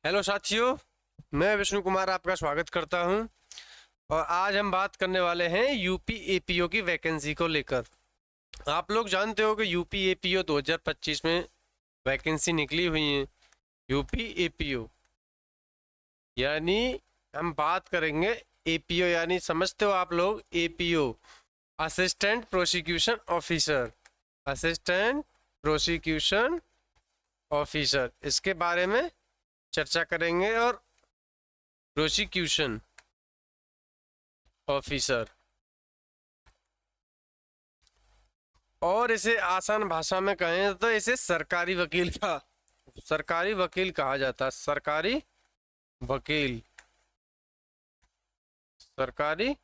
Hello साथियों, मैं विष्णु कुमार आपका स्वागत करता हूं। और आज हम बात करने वाले हैं यूपी एपीओ की वैकेंसी को लेकर। आप लोग जानते हो कि यूपी एपीओ 2025 में वैकेंसी निकली हुई है। यूपी एपीओ यानी हम बात करेंगे एपीओ यानी समझते हो आप लोग APO, assistant prosecution officer. Assistant prosecution officer, इसके बारे में चर्चा करेंगे। और प्रोसिक्यूशन ऑफिसर, और इसे आसान भाषा में कहें तो इसे सरकारी वकील कहा जाता है। वकील सरकारी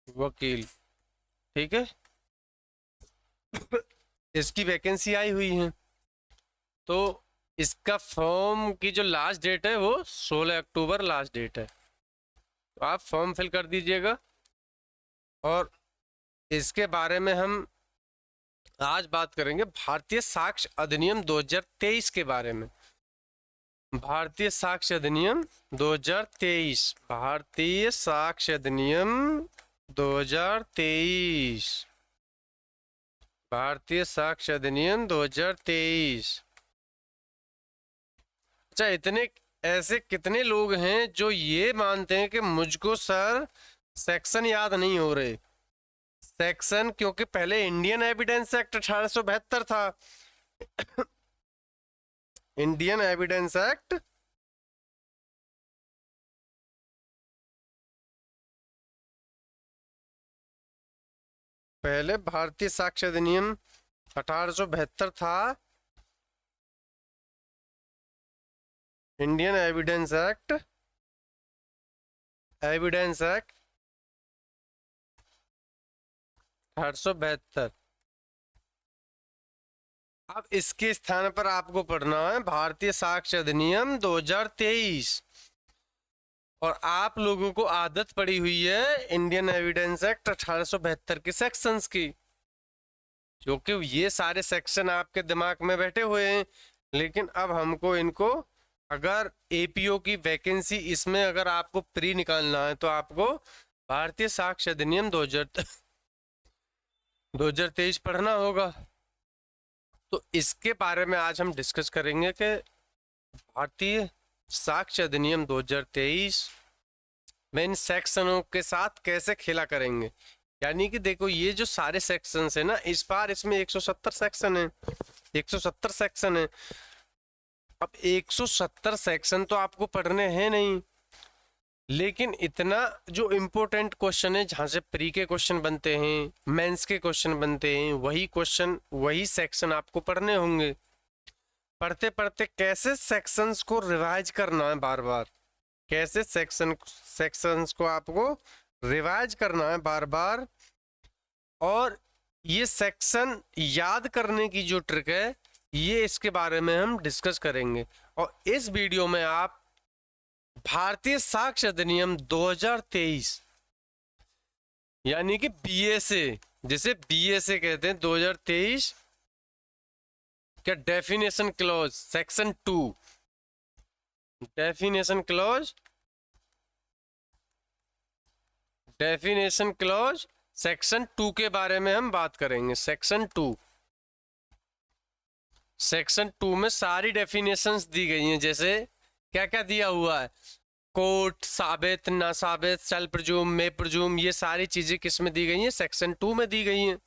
वकील, ठीक है। इसकी वैकेंसी आई हुई है, तो इसका फॉर्म की जो लास्ट डेट है वो 16 अक्टूबर लास्ट डेट है। तो आप फॉर्म फिल कर दीजिएगा। और इसके बारे में हम आज बात करेंगे भारतीय साक्ष्य अधिनियम 2023 के बारे में। भारतीय साक्ष्य अधिनियम 2023, भारतीय साक्ष्य अधिनियम 2023, भारतीय साक्ष्य अधिनियम 2023। अच्छा, इतने ऐसे कितने लोग हैं जो ये मानते हैं कि मुझको सर सेक्शन याद नहीं हो रहे। सेक्शन, क्योंकि पहले इंडियन एविडेंस एक्ट 1872 था। इंडियन एविडेंस एक्ट पहले भारतीय साक्ष्य अधिनियम 1872 था। Indian evidence act 1872। अब इसके स्थान पर आपको पढ़ना है भारतीय साक्ष्य अधिनियम 2023। और आप लोगों को आदत पड़ी हुई है इंडियन एविडेंस एक्ट 1872 के सेक्शंस की, क्योंकि ये सारे सेक्शन आपके दिमाग में बैठे हुए हैं। लेकिन अब हमको इनको, अगर एपीओ की वैकेंसी इसमें अगर आपको प्री निकालना है तो आपको भारतीय साक्ष्य अधिनियम 2023 पढ़ना होगा। तो इसके बारे में आज हम डिस्कस करेंगे कि भारतीय साक्ष्य अधिनियम 2023 में इन सेक्शनों के साथ कैसे खेला करेंगे। यानी कि देखो, ये जो सारे सेक्शंस है ना, इस बार इसमें 170 सेक्शन है। 170 सेक्शन है। अब 170 सेक्शन तो आपको पढ़ने हैं नहीं, लेकिन इतना जो इम्पोर्टेंट क्वेश्चन है, जहां से प्री के क्वेश्चन बनते हैं, मेंस के क्वेश्चन बनते हैं, वही सेक्शन आपको पढ़ने होंगे। पढ़ते पढ़ते कैसे सेक्शंस को रिवाइज करना है बार बार, कैसे सेक्शंस को आपको रिवाइज करना है बार बार। और ये सेक्शन याद करने की जो ट्रिक है, ये इसके बारे में हम डिस्कस करेंगे। और इस वीडियो में आप भारतीय साक्ष्य अधिनियम 2023 यानी कि बीएसए, जिसे बीएसए कहते हैं 2023 क्या definition clause section 2, definition clause section 2 के बारे में हम बात करेंगे। सेक्शन 2 में सारी डेफिनेशंस दी गई हैं। जैसे क्या क्या दिया हुआ है, कोर्ट, साबित, ना साबित, शैल प्रज्यूम, मे प्रज्यूम, ये सारी चीजें किस में दी गई हैं, सेक्शन 2 में दी गई हैं।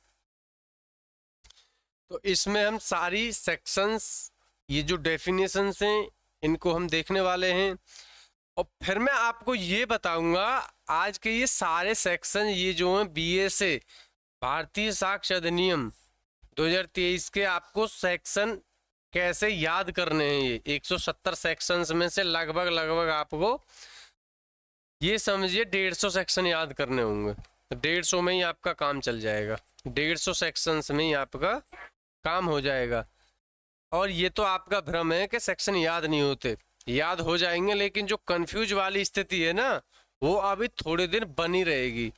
तो इसमें हम सारी सेक्शंस, ये जो डेफिनेशंस हैं, इनको हम देखने वाले हैं। और फिर मैं आपको ये बताऊंगा आज के ये सारे सेक्शन, ये जो हैं बीएसए भारतीय साक्ष्य अधिनियम 2023 के, आपको सेक्शन कैसे याद करने हैं। ये 170 सेक्शंस में से लगभग आपको ये समझिए 150 सेक्शन याद करने होंगे। 150 में ही आपका काम चल जाएगा, 150 सेक्शंस में ही आपका काम हो जाएगा। और ये तो आपका भ्रम है कि सेक्शन याद नहीं होते, याद हो जाएंगे, लेकिन जो कंफ्यूज वाली स्थिति है ना, वो अभी थोड़े दिन बनी रहेगी।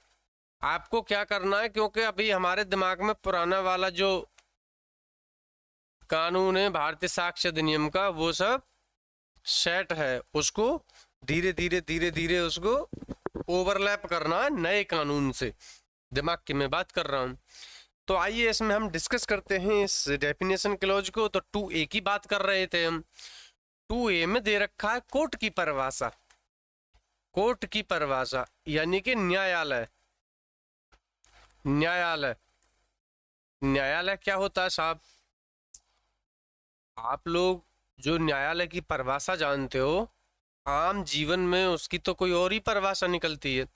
आपको क्या करना है, क्योंकि अभी हमारे दिमाग में पुराना वाला जो कानून है भारतीय साक्ष्य अधिनियम का, वो सब सेट है उसको धीरे धीरे धीरे धीरे उसको ओवरलैप करना है नए कानून से, दिमाग की मैं बात कर रहा हूं। तो आइए इसमें हम डिस्कस करते हैं इस डेफिनेशन क्लॉज को। तो 2A की बात कर रहे थे हम। 2A में दे रखा है कोर्ट की परिभाषा। कोर्ट की परिभाषा यानी कि न्यायालय। न्यायालय, न्यायालय क्या होता है साहब? आप लोग जो न्यायालय की परिभाषा जानते हो, आम जीवन में उसकी तो कोई और ही परिभाषा निकलती है,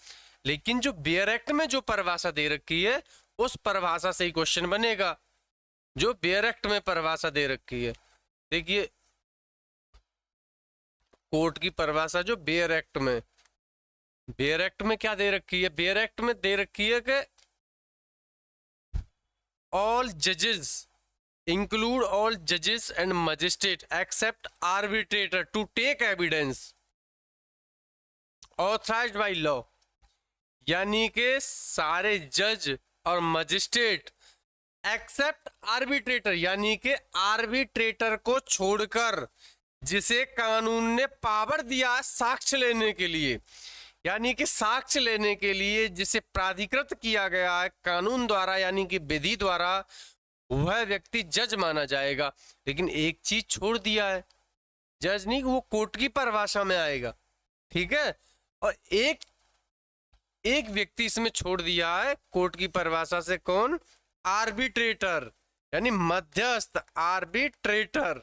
लेकिन जो बेयर एक्ट में जो परिभाषा दे रखी है उस परिभाषा से ही क्वेश्चन बनेगा। जो बेयर एक्ट में परिभाषा दे रखी है, देखिए कोर्ट की परिभाषा जो बेयर एक्ट में, बेयर एक्ट में क्या दे रखी है? बेयर एक्ट में दे रखी है कि ऑल जजेस include all judges and magistrate except arbitrator to take evidence authorized by law। यानी कि सारे जज और मजिस्ट्रेट एक्सेप्ट आर्बिट्रेटर, यानी कि आर्बिट्रेटर को छोड़कर जिसे कानून ने पावर दिया साक्ष्य लेने के लिए, यानी कि साक्ष्य लेने के लिए जिसे प्राधिकृत किया गया है कानून द्वारा यानी कि विधि द्वारा, वह व्यक्ति जज माना जाएगा। लेकिन एक चीज छोड़ दिया है, जज नहीं, वो कोर्ट की परिभाषा में आएगा, ठीक है। और एक व्यक्ति इसमें छोड़ दिया है कोर्ट की परिभाषा से, कौन? आर्बिट्रेटर, यानी मध्यस्थ, आर्बिट्रेटर।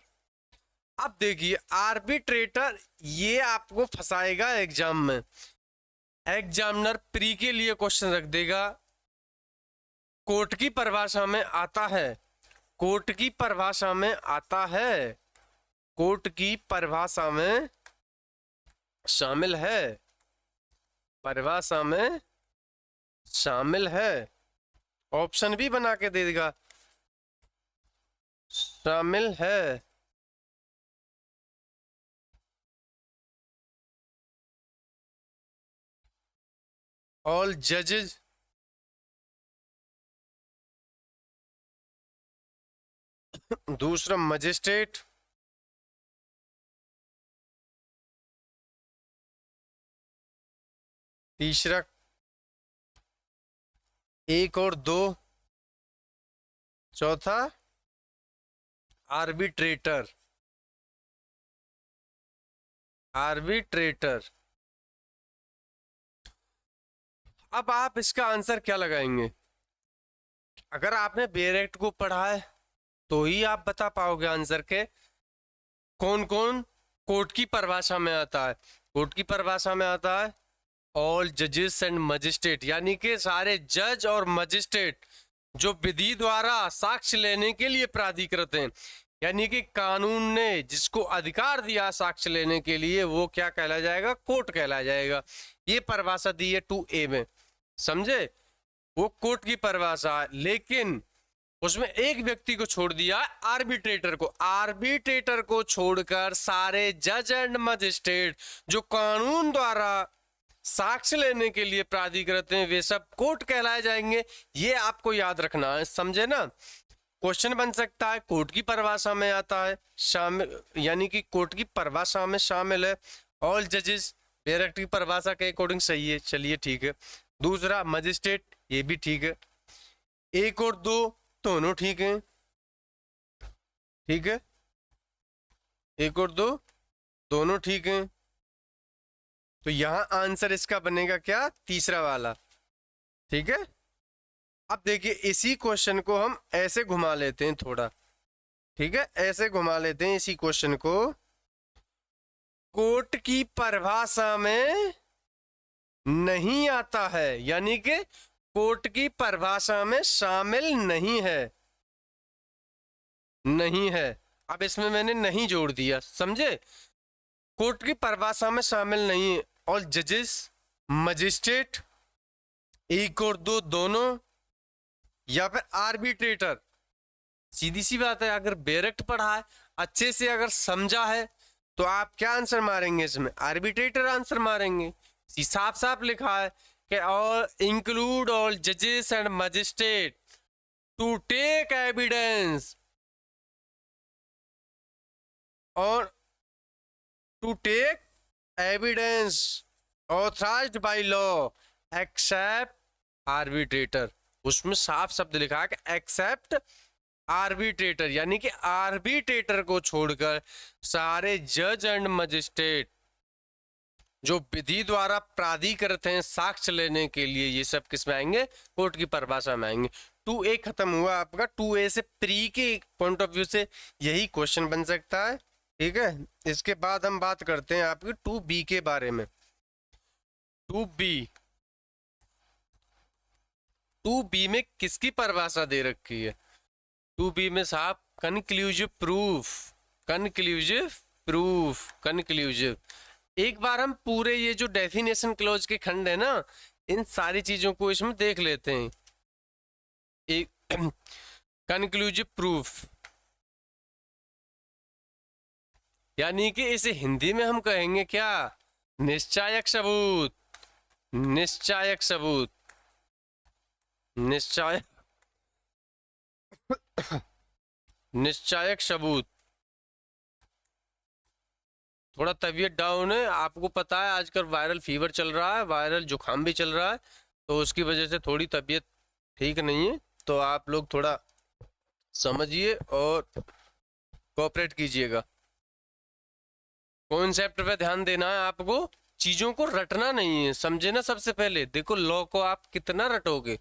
अब देखिए आर्बिट्रेटर ये आपको फंसाएगा एग्जाम में। एग्जामिनर प्री के लिए क्वेश्चन रख देगा, कोर्ट की परिभाषा में आता है, कोर्ट की परिभाषा में आता है, कोर्ट की परिभाषा में शामिल है, परिभाषा में शामिल है, ऑप्शन भी बना के दे देगा, शामिल है। ऑल जजेस दूसरा मजिस्ट्रेट, तीसरा 1 और 2, चौथा आर्बिट्रेटर। आर्बिट्रेटर। अब आप इसका आंसर क्या लगाएंगे? अगर आपने बेयर एक्ट को पढ़ा है तो ही आप बता पाओगे आंसर के कौन कौन कोर्ट की परिभाषा में आता है। कोर्ट की परिभाषा में आता है ऑल जजेस एंड मजिस्ट्रेट, यानी कि सारे जज और मजिस्ट्रेट जो विधि द्वारा साक्ष्य लेने के लिए प्राधिकृत हैं, यानी कि कानून ने जिसको अधिकार दिया साक्ष्य लेने के लिए, वो क्या कहला जाएगा? कोर्ट कहला जाएगा। ये परिभाषा दी है 2A में, समझे? वो कोर्ट की परिभाषा है, लेकिन उसमें एक व्यक्ति को छोड़ दिया, आर्बिट्रेटर को। आर्बिट्रेटर को छोड़कर सारे जज एंड मजिस्ट्रेट जो कानून द्वारा साक्ष्य लेने के लिए प्राधिकृत हैं, वे सब कोर्ट कहलाए जाएंगे। ये आपको याद रखना है, समझे ना? क्वेश्चन बन सकता है कोर्ट की परिभाषा में आता है शामिल, यानी कि कोर्ट की परिभाषा में शामिल है ऑल जजेस, बेयर एक्ट की परिभाषा के अकॉर्डिंग सही है, चलिए ठीक है। दूसरा मजिस्ट्रेट, ये भी ठीक है। 1 और 2 दोनों ठीक है, ठीक है। 1 और 2 दोनों ठीक है। तो यहां आंसर इसका बनेगा क्या? तीसरा वाला, ठीक है। अब देखिए इसी क्वेश्चन को हम ऐसे घुमा लेते हैं थोड़ा, ठीक है, ऐसे घुमा लेते हैं इसी क्वेश्चन को। कोर्ट की परिभाषा में नहीं आता है, यानी कि कोर्ट की परिभाषा में शामिल नहीं है, नहीं है। अब इसमें मैंने नहीं जोड़ दिया, समझे? कोर्ट की परिभाषा में शामिल नहीं है और जजेस, मजिस्ट्रेट, 1 और 2 दोनों, या फिर आर्बिट्रेटर। सीधी सी बात है, अगर बेयर एक्ट पढ़ा है, अच्छे से अगर समझा है, तो आप क्या आंसर मारेंगे? इसमें आर्बिट्रेटर आंसर मारेंगे। साफ साफ लिखा है कि ऑल इंक्लूड ऑल जजेस and magistrate to take evidence और to take evidence authorised by law except arbitrator. उसमें साफ शब्द लिखा है कि एक्सेप्ट आर्बिट्रेटर, यानी कि आर्बिट्रेटर को छोड़कर सारे जज एंड मजिस्ट्रेट जो विधि द्वारा प्राधिकृत हैं साक्ष्य लेने के लिए, ये सब किस में आएंगे? कोर्ट की परिभाषा में आएंगे। 2A खत्म हुआ आपका। 2A से प्री के पॉइंट ऑफ व्यू से यही क्वेश्चन बन सकता है, ठीक है। इसके बाद हम बात करते हैं आपकी 2B के बारे में। 2B में किसकी परिभाषा दे रखी है? 2B में साहब कंक्लूसिव प्रूफ। एक बार हम पूरे ये जो डेफिनेशन क्लॉज के खंड है ना, इन सारी चीजों को इसमें देख लेते हैं। एक कंक्लूसिव प्रूफ यानी कि इसे हिंदी में हम कहेंगे क्या? निश्चायक सबूत। निश्चायक सबूत। थोड़ा तबीयत डाउन है, आपको पता है आजकल वायरल फीवर चल रहा है, वायरल जुकाम भी चल रहा है, तो उसकी वजह से थोड़ी तबीयत ठीक नहीं है। तो आप लोग थोड़ा समझिए और कोऑपरेट कीजिएगा। कॉन्सेप्ट पे ध्यान देना है आपको, चीजों को रटना नहीं है, समझे ना। सबसे पहले देखो, लॉ को आप कितना रटोगे?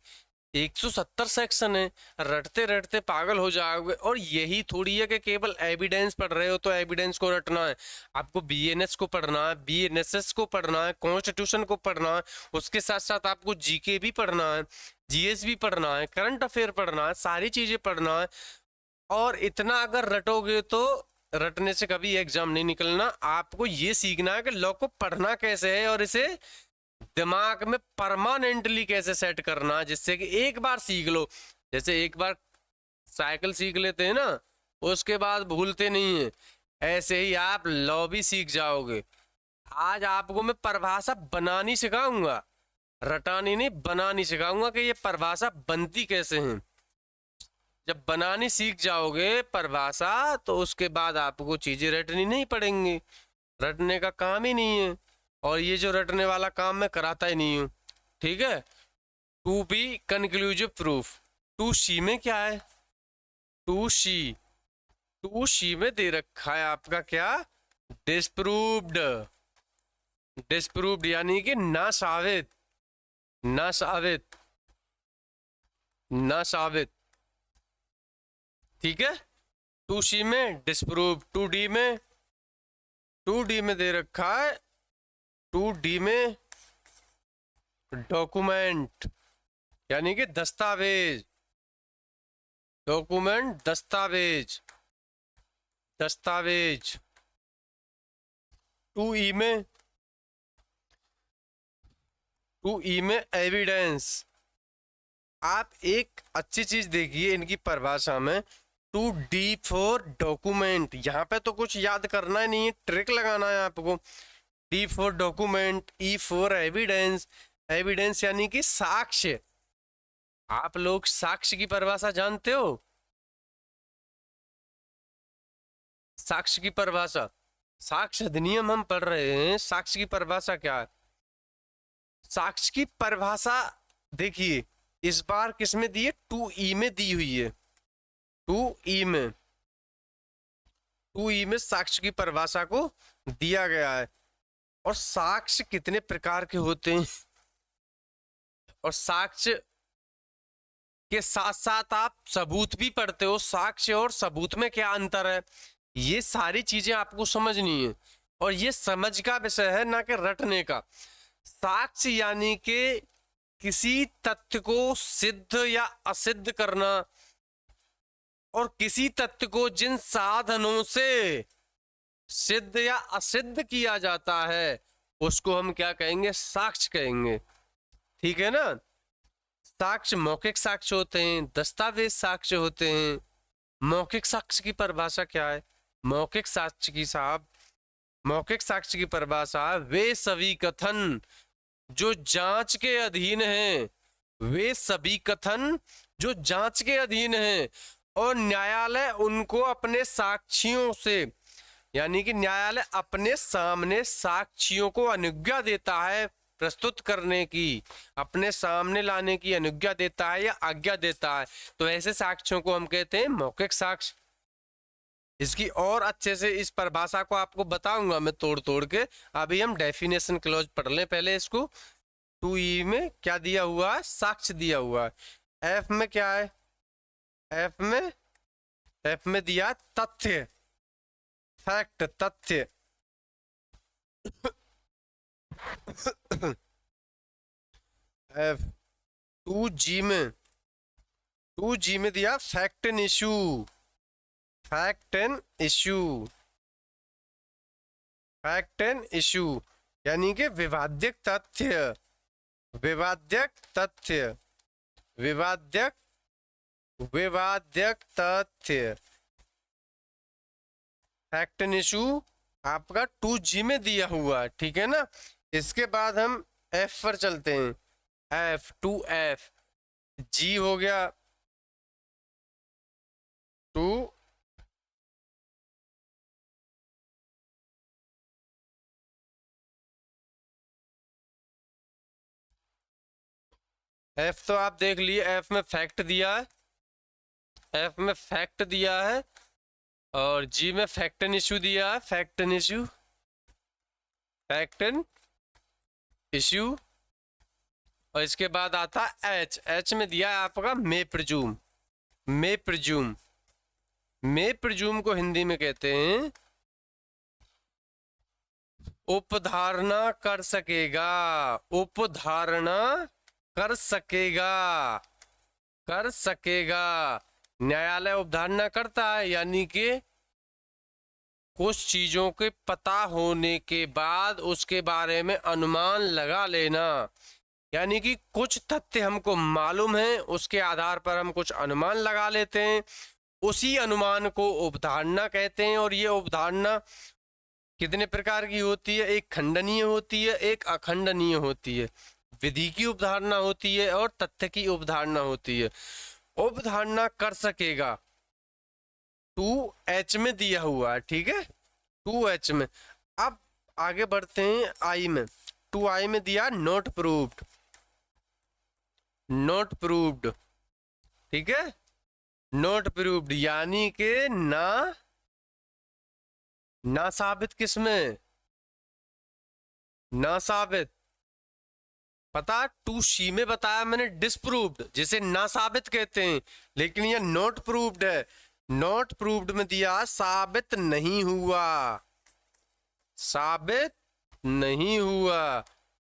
170 सेक्शन है, रटते रटते पागल हो जाओगे। और यही थोड़ी है कि केवल एविडेंस पढ़ रहे हो तो एविडेंस को रटना है। आपको बीएनएस को पढ़ना है, बीएनएसएस को पढ़ना है, कॉन्स्टिट्यूशन को पढ़ना है, उसके साथ साथ आपको जीके भी पढ़ना है, जीएस भी पढ़ना है, करंट अफेयर पढ़ना है, सारी चीजें पढ़ना है। और इतना अगर रटोगे तो रटने से कभी एग्जाम नहीं निकलना। आपको ये सीखना है कि लॉ को पढ़ना कैसे है और इसे दिमाग में परमानेंटली कैसे सेट करना, जिससे कि एक बार सीख लो। जैसे एक बार साइकिल सीख लेते हैं ना, उसके बाद भूलते नहीं है, ऐसे ही आप लॉ भी सीख जाओगे। आज आपको मैं परिभाषा बनानी सिखाऊंगा, रटानी नहीं, बनानी सिखाऊंगा कि ये परिभाषा बनती कैसे है। जब बनानी सीख जाओगे परिभाषा, तो उसके बाद आपको चीजें रटनी नहीं पड़ेंगी, रटने का काम ही नहीं है। और ये जो रटने वाला काम मैं कराता ही नहीं हूं, ठीक है। 2B conclusive proof. 2C में क्या है? 2C में दे रखा है आपका क्या? डिस्प्रूव्ड यानी कि ना साबित, ठीक है। 2C में डिस्प्रूव। 2D में दे रखा है, 2D में डॉक्यूमेंट यानी कि दस्तावेज। 2E में एविडेंस। आप एक अच्छी चीज देखिए इनकी परिभाषा में, 2D फॉर डॉक्यूमेंट। यहाँ पे तो कुछ याद करना ही नहीं है, ट्रिक लगाना है आपको। D for document, E for evidence. Evidence यानी कि साक्ष्य। आप लोग साक्ष्य की परिभाषा जानते हो? साक्ष्य की परिभाषा, साक्ष्य अधिनियम हम पढ़ रहे हैं, साक्ष्य की परिभाषा क्या है? साक्ष्य की परिभाषा देखिए इस बार किसमें दी है? 2E में दी हुई है। 2E में साक्ष्य की परिभाषा को दिया गया है। और साक्ष्य कितने प्रकार के होते हैं, और साक्ष्य के साथ साथ आप सबूत भी पढ़ते हो। साक्ष्य और सबूत में क्या अंतर है, ये सारी चीजें आपको समझनी है। और ये समझ का विषय है, ना कि रटने का। साक्ष्य यानी कि किसी तथ्य को सिद्ध या असिद्ध करना, और किसी तथ्य को जिन साधनों से सिद्ध या असिद्ध किया जाता है उसको हम क्या कहेंगे? साक्ष्य कहेंगे, ठीक है ना। साक्ष्य मौखिक साक्ष्य होते हैं, दस्तावेज साक्ष्य होते हैं। मौखिक साक्ष्य की परिभाषा क्या है? मौखिक साक्ष्य की परिभाषा, वे सभी कथन जो जांच के अधीन हैं, वे सभी कथन जो जांच के अधीन हैं और न्यायालय उनको अपने साक्ष्यों से यानी कि न्यायालय अपने सामने साक्ष्यों को अनुज्ञा देता है प्रस्तुत करने की, अपने सामने लाने की अनुज्ञा देता है या आज्ञा देता है, तो ऐसे साक्ष्यों को हम कहते हैं मौखिक साक्ष्य। इसकी और अच्छे से इस परिभाषा को आपको बताऊंगा मैं तोड़ तोड़ के। अभी हम डेफिनेशन क्लॉज पढ़ लें पहले इसको। 2E में क्या दिया हुआ है? साक्ष्य दिया हुआ है। F में क्या है? F में दिया तथ्य, फैक्ट, तथ्य। F 2G में दिया fact and issue, fact and issue, fact and issue, यानी कि विवाद्यक तथ्य, विवाद्यक तथ्य, विवाद्यक तथ्य, फैक्ट एंड इशू आपका 2G में दिया हुआ है, ठीक है ना। इसके बाद हम F पर चलते हैं। F 2F, G हो गया 2, F तो आप देख लिए, F में फैक्ट दिया है, F में फैक्ट दिया है, और G में फैक्ट एंड इशू दिया है, fact and issue, fact and issue. और इसके बाद आता है H में दिया है आपका मे प्रिज्यूम, मे प्रिज्यूम, मे प्रिज्यूम को हिंदी में कहते हैं उपधारणा कर सकेगा, उपधारणा कर सकेगा, कर सकेगा। न्यायालय उपधारणा करता है, यानी कि कुछ चीजों के पता होने के बाद उसके बारे में अनुमान लगा लेना, यानी कि कुछ तथ्य हमको मालूम है, उसके आधार पर हम कुछ अनुमान लगा लेते हैं, उसी अनुमान को उपधारणा कहते हैं। और ये उपधारणा कितने प्रकार की होती है? एक खंडनीय होती है, एक अखंडनीय होती है। विधि की उपधारणा होती है और तथ्य की उपधारणा होती है। उपधारणा कर सकेगा 2H में दिया हुआ है, ठीक है, 2H में। अब आगे बढ़ते हैं I में। 2I में दिया नॉट प्रूव्ड, नॉट प्रूव्ड, ठीक है, नॉट प्रूव्ड, यानी कि ना साबित। किसमें ना साबित? पता 2C में बताया मैंने डिसप्रूव्ड, जिसे ना साबित कहते हैं, लेकिन यह नॉट प्रूव्ड है। नॉट प्रूव्ड में दिया साबित नहीं हुआ, साबित नहीं हुआ,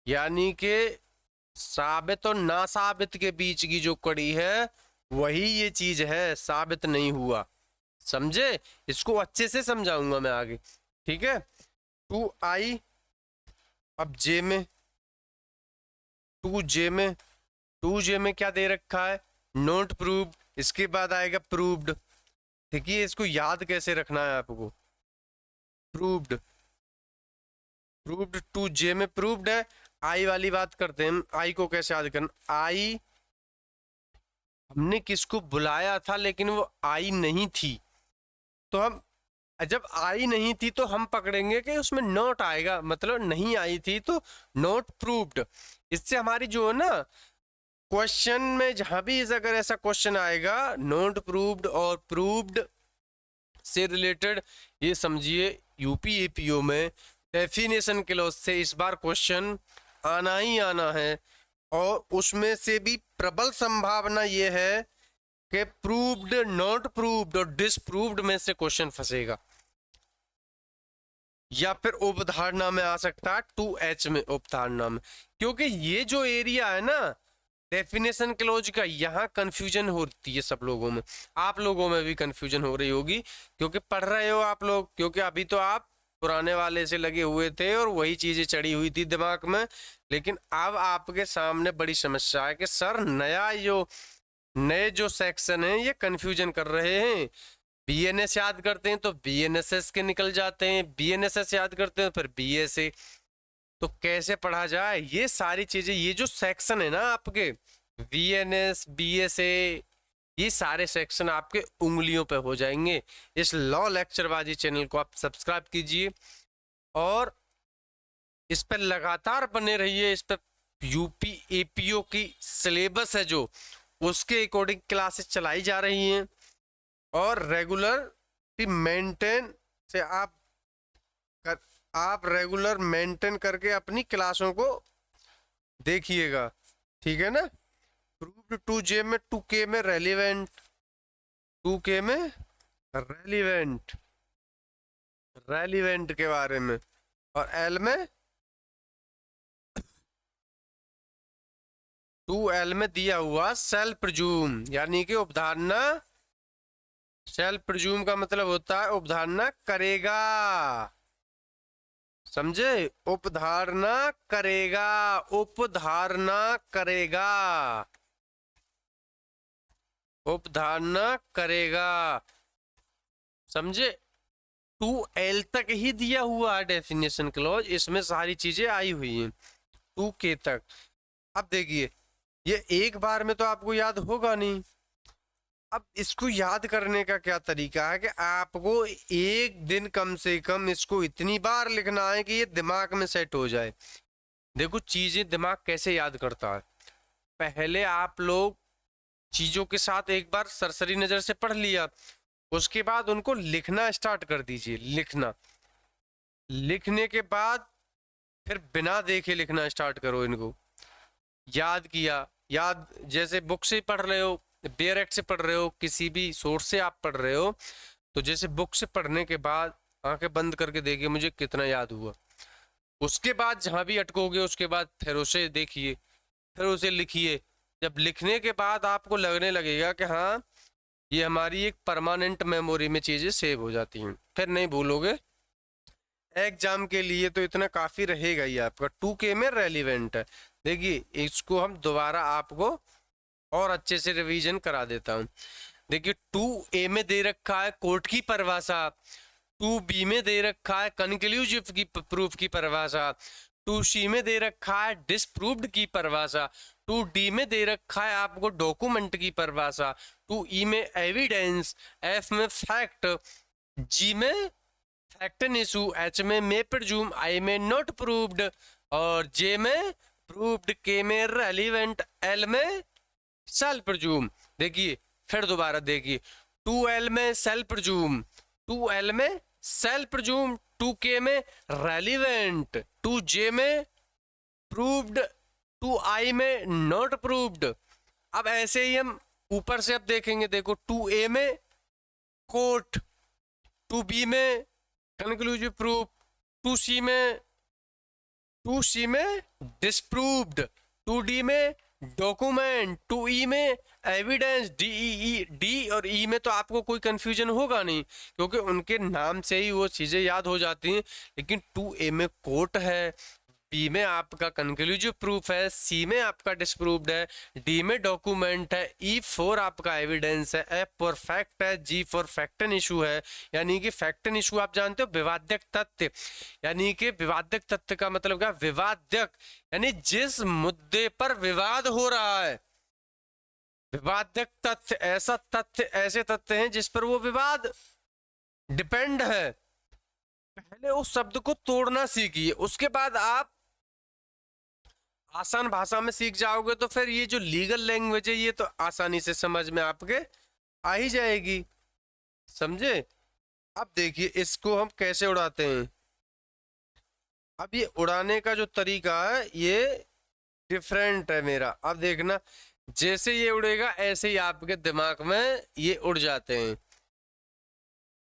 यानी कि साबित और ना साबित के बीच की जो कड़ी है वही ये चीज है, साबित नहीं हुआ। समझे? इसको अच्छे से समझाऊंगा मैं आगे, ठीक है। 2I, अब J में, 2J में क्या दे रखा है? Not proved. इसके बाद आएगा प्रूव्ड, ठीक है। इसको याद कैसे रखना है आपको? प्रूव्ड, प्रूव्ड 2J में प्रूव्ड है। I वाली बात करते हैं हम, I को कैसे याद करना? I हमने किसको बुलाया था लेकिन वो आई नहीं थी, तो हम जब आई नहीं थी तो हम पकड़ेंगे कि उसमें नॉट आएगा, मतलब नहीं आई थी, तो नॉट प्रूव्ड। इससे हमारी जो है ना क्वेश्चन में जहां भी अगर ऐसा क्वेश्चन आएगा नॉट प्रूव्ड और प्रूव्ड से रिलेटेड, ये समझिए यूपी एपीओ में डेफिनेशन क्लॉज से इस बार क्वेश्चन आना ही आना है। और उसमें से भी प्रबल संभावना ये है कि प्रूव्ड, नॉट प्रूव्ड और डिसप्रूव्ड में से क्वेश्चन फंसेगा, या फिर उपधारणा में आ सकता है 2H में, उपधारणा में। क्योंकि ये जो एरिया है ना डेफिनेशन क्लॉज का, यहाँ कंफ्यूजन होती है सब लोगों में, आप लोगों में भी कंफ्यूजन हो रही होगी क्योंकि पढ़ रहे हो आप लोग, क्योंकि अभी तो आप पुराने वाले से लगे हुए थे और वही चीजें चढ़ी हुई थी दिमाग में। लेकिन अब आपके सामने बड़ी समस्या है कि सर नए जो सेक्शन है ये कंफ्यूजन कर रहे हैं। BNS याद करते हैं तो BNSS के निकल जाते हैं, BNSS याद करते हैं फिर BSA, तो कैसे पढ़ा जाए? ये सारी चीजें, ये जो सेक्शन है ना आपके VNS, BSA, ये सारे सेक्शन आपके उंगलियों पे हो जाएंगे। इस लॉ लेक्चरबाजी चैनल को आप सब्सक्राइब कीजिए और इस पर लगातार बने रहिए। इस पर यूपी एपीओ की सिलेबस है जो, उसके अकॉर्डिंग क्लासेस चलाई जा रही हैं और रेगुलर मेंटेन से आप रेगुलर मेंटेन करके अपनी क्लासों को देखिएगा, ठीक है ना। प्रूव्ड 2J में 2K में रेलिवेंट, 2K में रेलिवेंट के बारे में, और L में 2L में दिया हुआ सेल्फ प्रिज्यूम, यानी कि उपधारणा। सेल्फ प्रिज्यूम का मतलब होता है उपधारणा करेगा, समझे, उपधारणा करेगा, उपधारणा करेगा, उपधारणा करेगा, समझे। 2L तक ही दिया हुआ है डेफिनेशन क्लॉज, इसमें सारी चीजें आई हुई हैं 2K तक। अब देखिए, ये एक बार में तो आपको याद होगा नहीं। अब इसको याद करने का क्या तरीका है कि आपको एक दिन कम से कम इसको इतनी बार लिखना है कि ये दिमाग में सेट हो जाए। देखो चीजें दिमाग कैसे याद करता है। पहले आप लोग चीजों के साथ एक बार सरसरी नजर से पढ़ लिया, उसके बाद उनको लिखना स्टार्ट कर दीजिए। लिखने के बाद फिर बिना देखे लिखना स्टार्ट करो इनको। याद किया, याद जैसे बुक से पढ़ रहे हो, डायरेक्ट से पढ़ रहे हो, किसी भी सोर्स से आप पढ़ रहे हो, तो जैसे बुक से पढ़ने के बाद आंखें बंद करके देखिए मुझे कितना याद हुआ। उसके बाद जहां भी अटकोगे उसके बाद फिर उसे देखिए, फिर उसे लिखिए। जब लिखने के बाद आपको लगने लगेगा कि हाँ ये हमारी एक परमानेंट मेमोरी में चीजें सेव हो जाती हैं, फिर नहीं भूलोगे। एग्जाम के लिए तो इतना काफी रहेगा ही आपका। 2K में रेलिवेंट है। देखिए इसको हम दोबारा आपको और अच्छे से रिवीजन करा देता हूं। देखिए 2A में दे रखा है कोर्ट की परिभाषा, 2B में दे रखा है कंक्लूसिव की प्रूफ की परिभाषा, 2C में दे रखा है डिसप्रूव्ड की परिभाषा, 2D में दे रखा है आपको डॉक्यूमेंट की परिभाषा, 2E में एविडेंस, F में फैक्ट, G में फैक्ट एंड इशू, H में मे प्रिज्यूम, I में नॉट प्रूव्ड और J में प्रूव्ड, K में रेलिवेंट, L में सेल्फ प्रिज्यूम। देखिए फिर दोबारा देखिए, 2L में सेल्फ प्रिज्यूम, 2L में सेल्फ प्रिज्यूम, 2K में रेलिवेंट, 2J में प्रूव्ड, 2I में नॉट प्रूव्ड। अब ऐसे ही हम ऊपर से अब देखेंगे। देखो 2A में कोर्ट, 2B में कंक्लूसिव प्रूफ, 2C में डिसप्रूव्ड, 2D में डॉक्यूमेंट, 2E में एविडेंस, डी और ई में तो आपको कोई कंफ्यूजन होगा नहीं क्योंकि उनके नाम से ही वो चीजें याद हो जाती हैं। लेकिन 2A में कोर्ट है, बी में आपका कंक्लूसिव प्रूफ है, सी में आपका डिसप्रूव्ड है, डी में डॉक्यूमेंट है, ई फॉर आपका एविडेंस है, एफ फॉर फैक्ट है, जी फॉर फैक्ट एंड इशू है। यानी कि फैक्ट एंड इशू आप जानते हो विवाद्यक तथ्य, यानी कि विवाद्यक तथ्य का मतलब क्या, विवाद्यक यानी जिस मुद्दे पर विवाद हो रहा है। विवाद्यक तथ्य ऐसे तथ्य हैं जिस पर वो विवाद डिपेंड है। पहले उस शब्द को तोड़ना सीखिए, उसके बाद आप आसान भाषा में सीख जाओगे तो फिर ये जो लीगल लैंग्वेज है ये तो आसानी से समझ में आपके आ ही जाएगी, समझे। अब देखिए इसको हम कैसे उड़ाते हैं। अब ये उड़ाने का जो तरीका है ये डिफरेंट है मेरा। अब देखना जैसे ये उड़ेगा ऐसे ही आपके दिमाग में ये उड़ जाते हैं।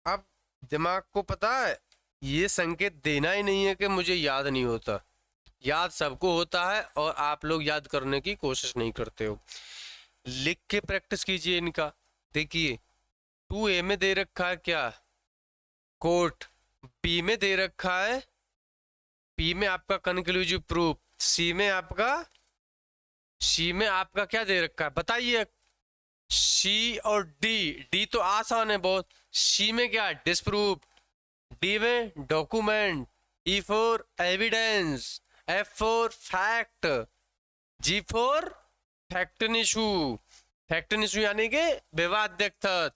अब दिमाग को पता है ये संकेत देना ही नहीं है कि मुझे याद नहीं होता, याद सबको होता है और आप लोग याद करने की कोशिश नहीं करते हो। लिख के प्रैक्टिस कीजिए इनका। देखिए 2A में दे रखा है क्या, कोर्ट, बी में दे रखा है, पी में आपका कंक्लूसिव प्रूफ, सी में आपका क्या दे रखा है बताइए। सी और डी तो आसान है बहुत। सी में क्या, डिसप्रूव, डी में document, E for evidence, F for fact, G for fact and issue, fact and issue यानी कि विवाद्यक तथ्य।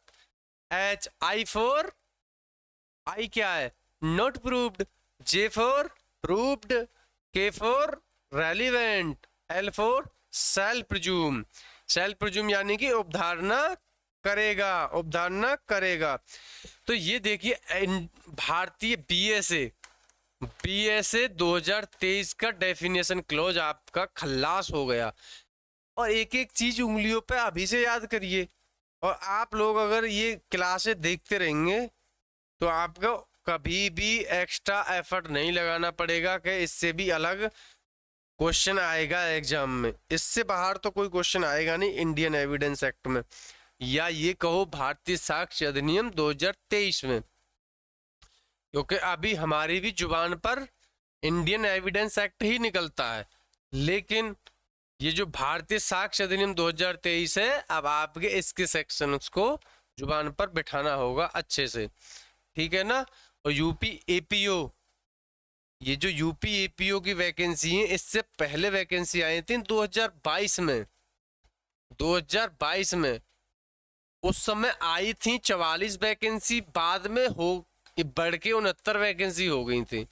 एच आई फॉर, आई क्या है, not proved, J for proved, K for relevant, L for self presume. Self presume यानी कि उपधारणा करेगा, उपधारणा करेगा। तो ये देखिए भारतीय बीएसए 2023 का डेफिनेशन क्लोज आपका खल्लास हो गया। और एक एक चीज उंगलियों पे अभी से याद करिए। और आप लोग अगर ये क्लासेस देखते रहेंगे तो आपको कभी भी एक्स्ट्रा एफर्ट नहीं लगाना पड़ेगा कि इससे भी अलग क्वेश्चन आएगा एग्जाम में। इससे बाहर तो कोई क्वेश्चन आएगा नहीं इंडियन एविडेंस एक्ट में, या ये कहो भारतीय साक्ष्य अधिनियम 2023 में, क्योंकि अभी हमारी भी जुबान पर इंडियन एविडेंस एक्ट ही निकलता है। लेकिन ये जो भारतीय साक्ष्य अधिनियम 2023 है, अब आपके इसके सेक्शन को जुबान पर बिठाना होगा अच्छे से, ठीक है ना। और यूपी एपीओ, ये जो यूपी एपीओ की वैकेंसी है, इससे पहले वैकेंसी आई थी 2022 में। 2022 में उस समय आई थी 44 वैकेंसी, बाद में हो बढ़ के 69 वैकेंसी हो गई थी।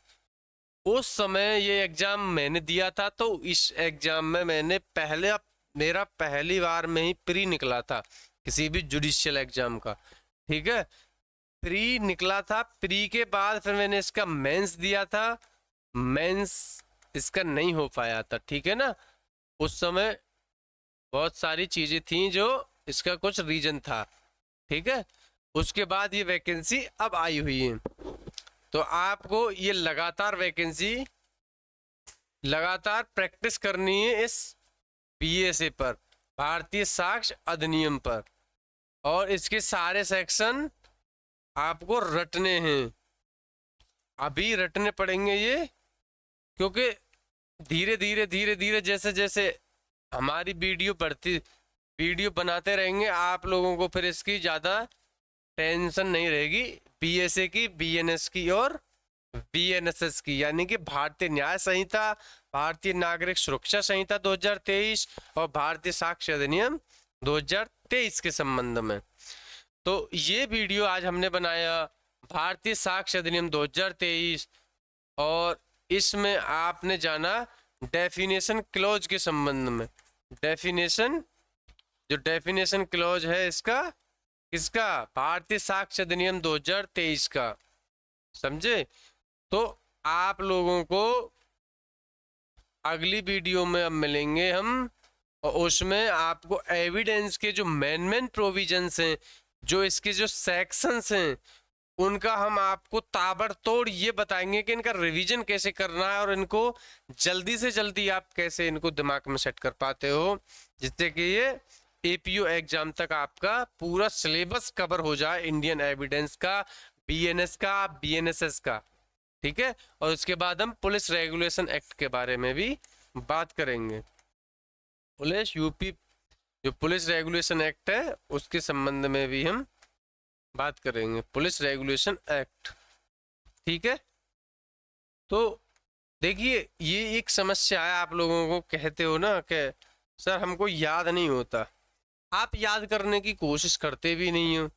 उस समय ये एग्जाम मैंने दिया था, तो इस एग्जाम में मैंने मेरा पहली बार में ही प्री निकला था किसी भी जुडिशियल एग्जाम का, ठीक है। प्री निकला था, प्री के बाद फिर मैंने इसका मेंस दिया था, मेंस इसका नहीं हो पाया था, ठीक है ना। उस समय बहुत सारी चीजें थी जो इसका कुछ रीजन था, ठीक है। उसके बाद ये वैकेंसी अब आई हुई है। तो आपको ये लगातार वैकेंसी, लगातार प्रैक्टिस करनी है इस बीएसए पर, भारतीय साक्ष्य अधिनियम पर, और इसके सारे सेक्शन आपको रटने हैं। अभी रटने पड़ेंगे ये, क्योंकि धीरे धीरे जैसे जैसे हमारी वीडियो बनाते रहेंगे, आप लोगों को फिर इसकी ज़्यादा टेंशन नहीं रहेगी। बीएसए की, बीएनएस की और बीएनएसएस की, यानी कि भारतीय न्याय संहिता, भारतीय नागरिक सुरक्षा संहिता 2023 और भारतीय साक्ष्य अधिनियम 2023 के संबंध में। तो ये वीडियो आज हमने बनाया भारतीय साक्ष्य अधिनियम 2023, और इसमें आपने जाना डेफिनेशन क्लॉज के संबंध में। जो डेफिनेशन क्लॉज है इसका भारतीय साक्ष्य अधिनियम 2023 का, समझे। तो आप लोगों को अगली वीडियो में अब मिलेंगे हम, और उसमें आपको एविडेंस के जो मेन प्रोविजंस हैं, जो इसके जो सेक्शंस हैं, उनका हम आपको ताबड़तोड़ ये बताएंगे कि इनका रिवीजन कैसे करना है, और इनको जल्दी से जल्दी आप कैसे इनको दिमाग में सेट कर पाते हो, जिससे कि ये एपीओ एग्जाम तक आपका पूरा सिलेबस कवर हो जाए इंडियन एविडेंस का, बीएनएस का, बीएनएसएस का, ठीक है। और उसके बाद हम पुलिस रेगुलेशन एक्ट के बारे में भी बात करेंगे। जो पुलिस रेगुलेशन एक्ट है उसके संबंध में भी हम बात करेंगे, पुलिस रेगुलेशन एक्ट, ठीक है। तो देखिए ये एक समस्या है, आप लोगों को कहते हो ना कि सर हमको याद नहीं होता, आप याद करने की कोशिश करते भी नहीं हो,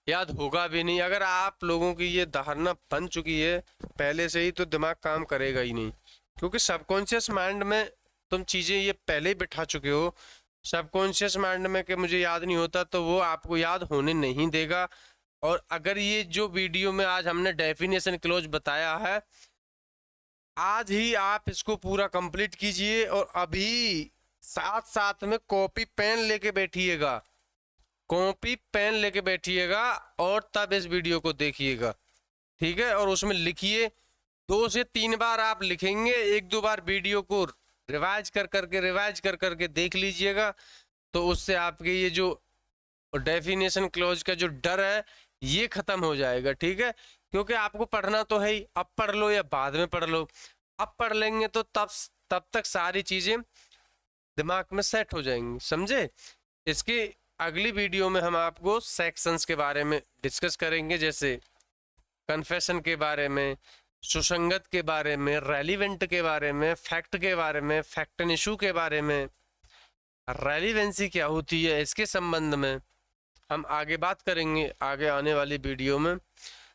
याद होगा भी नहीं। अगर आप लोगों की ये धारणा बन चुकी है पहले से ही, तो दिमाग काम करेगा ही नहीं, क्योंकि सबकॉन्शियस माइंड में तुम चीज़ें ये पहले ही बिठा चुके हो सबकॉन्शियस माइंड में कि मुझे याद नहीं होता, तो वो आपको याद होने नहीं देगा। और अगर ये जो वीडियो में आज हमने डेफिनेशन क्लोज बताया है, आज ही आप इसको पूरा कंप्लीट कीजिए, और अभी साथ साथ में कॉपी पेन लेके बैठिएगा, और तब इस वीडियो को देखिएगा, ठीक है। और उसमें लिखिए, 2 से 3 बार आप लिखेंगे, 1-2 बार वीडियो को रिवाइज कर करके देख लीजिएगा, तो उससे आपके ये जो डेफिनेशन क्लॉज का जो डर है ये खत्म हो जाएगा, ठीक है। क्योंकि आपको पढ़ना तो है ही, अब पढ़ लो या बाद में पढ़ लो, अब पढ़ लेंगे तो तब तक सारी चीजें दिमाग में सेट हो जाएंगी, समझे। इसकी अगली वीडियो में हम आपको सेक्शंस के बारे में डिस्कस करेंगे, जैसे कन्फेशन के बारे में, सुसंगत के बारे में, रेलिवेंट के बारे में, फैक्ट के बारे में, फैक्ट एंड इशू के बारे में, रेलिवेंसी क्या होती है, इसके संबंध में हम आगे बात करेंगे आगे आने वाली वीडियो में।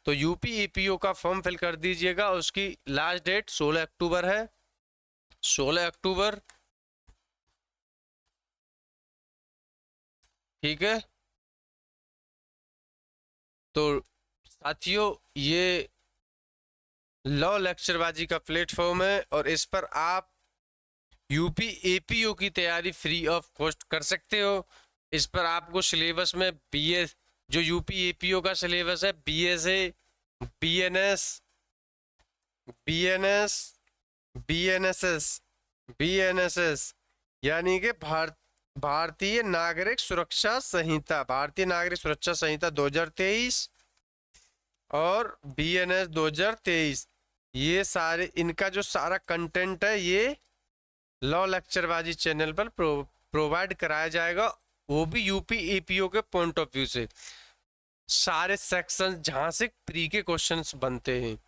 तो यूपी एपीओ का फॉर्म फिल कर दीजिएगा, उसकी लास्ट डेट 16 अक्टूबर है, 16 अक्टूबर, ठीक है। तो साथियों ये लॉ लेक्चरबाजी का प्लेटफॉर्म है और इस पर आप यूपी एपीओ की तैयारी फ्री ऑफ कॉस्ट कर सकते हो। इस पर आपको सिलेबस में बीएस, जो यूपी एपीओ का सिलेबस है, BSA, BNS, BNS, BNSS, BNSS, यानी कि भारतीय नागरिक सुरक्षा संहिता, भारतीय नागरिक सुरक्षा संहिता 2023 और बीएनएस 2023, ये सारे इनका जो सारा कंटेंट है ये लॉ लेक्चरबाजी चैनल पर प्रोवाइड कराया जाएगा, वो भी यूपी एपीओ के पॉइंट ऑफ व्यू से। सारे सेक्शन जहां से प्री के क्वेश्चंस बनते हैं,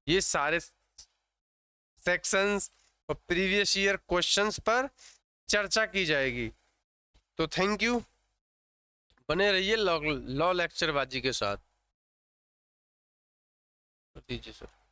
ये सारे सेक्शंस और प्रीवियस ईयर क्वेश्चंस पर चर्चा की जाएगी। तो थैंक यू, बने रहिए लॉ लेक्चरबाजी के साथ। दीजिए सर।